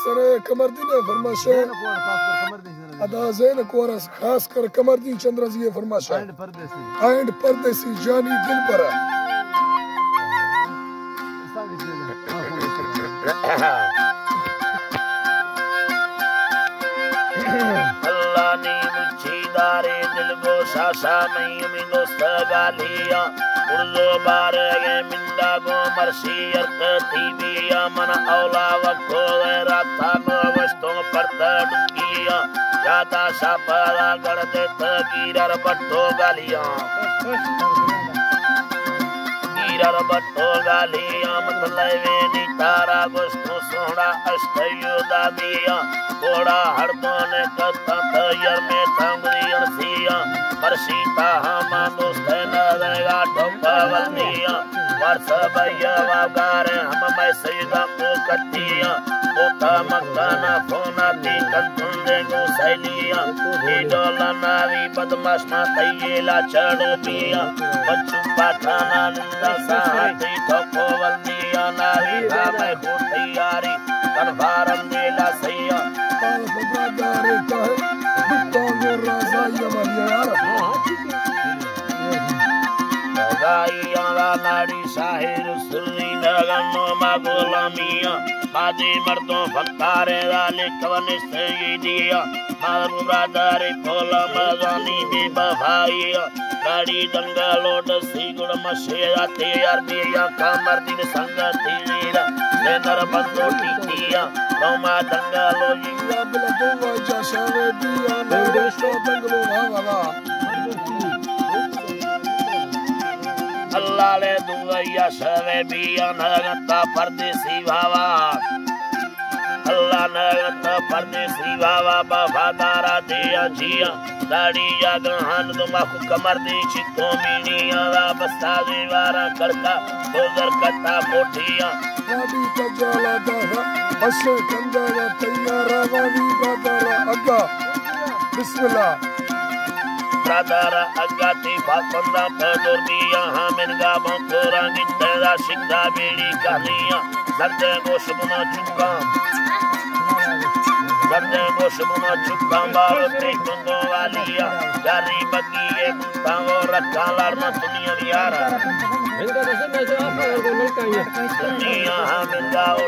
सरे कमरदी ने फरमाशे अदा ज़ैन कोरस खास कर कमरदी चंद्र जी फरमाशा एंड परदेसी जानी दिल पर अल्लाह ने मुझे दारे दिल गो शाशा में दोस्त गालिया उर्दो बारे ये मिंदा गो मर्सी अर्कती बिया मन औला वको राता नो वस्तों पर तड़किया जाता शापरा गड़ दे तगीरर बट्टो गालिया गिरर बट्टो गालिया मतलब नी तारा वस्तु सोना अष्टयो दाबिया कोड़ा हरदों ने कथा तैयार में थांगरी अरसिया परसीता हम दोस्त न रहेगा ठोपवलिया वर्ष भैया वागारे हम मैं सैदा को कतिया पोता मकाना फोना ती कंधे को सैलिया डोला नावी बदमाश मा तैयला चढ़ पिया बच्चू पाठाना निंदा साथी ठोपवलिया नावी हमें को तैयारी कन्फारम मेला सैया बदारे कहे दुकान राजा यमलिया गाइया नाड़ी शाहिर सुनी नगनो मागोलामिया बाजे मर्दों फतारे वाले कवन से ये दिया मारू ब्रदर कोला मजानी बेबभाइया गाड़ी दंगा लोड सी गुड़ मशेरा तैयार दिया कमर दिन संगति वीरा लेनर बंदो टीटिया रोमा दंगा लोई बला दो वजा शावे दिया मेरे शो दंगलो भावा अल्लाह ले दुवैया शवे बिया नगता परदेसी भावा अल्लाह नगता परदेसी भावा वफादारा दिया जिया दाड़ी या गहन दुमाकु कमर दी चितो मीनिया बस्ता दीवारा करका गोगर कता कोठिया गाड़ी का जाला दावा अशे कंदरा तैयारा वाली बादारा अग्गा बिस्मिल्लाह ब्रदर अगाती फातंदा पदर दिया हमें गाबों कोरा गिट्टेरा शिंगा बेड़ी कहलिया दर्दे गोश बुना चुका बारो ते कुंदो वालिया गारी बगी ये तांगो रखा लड़ना दुनिया यारा दुनिया हमें गाओ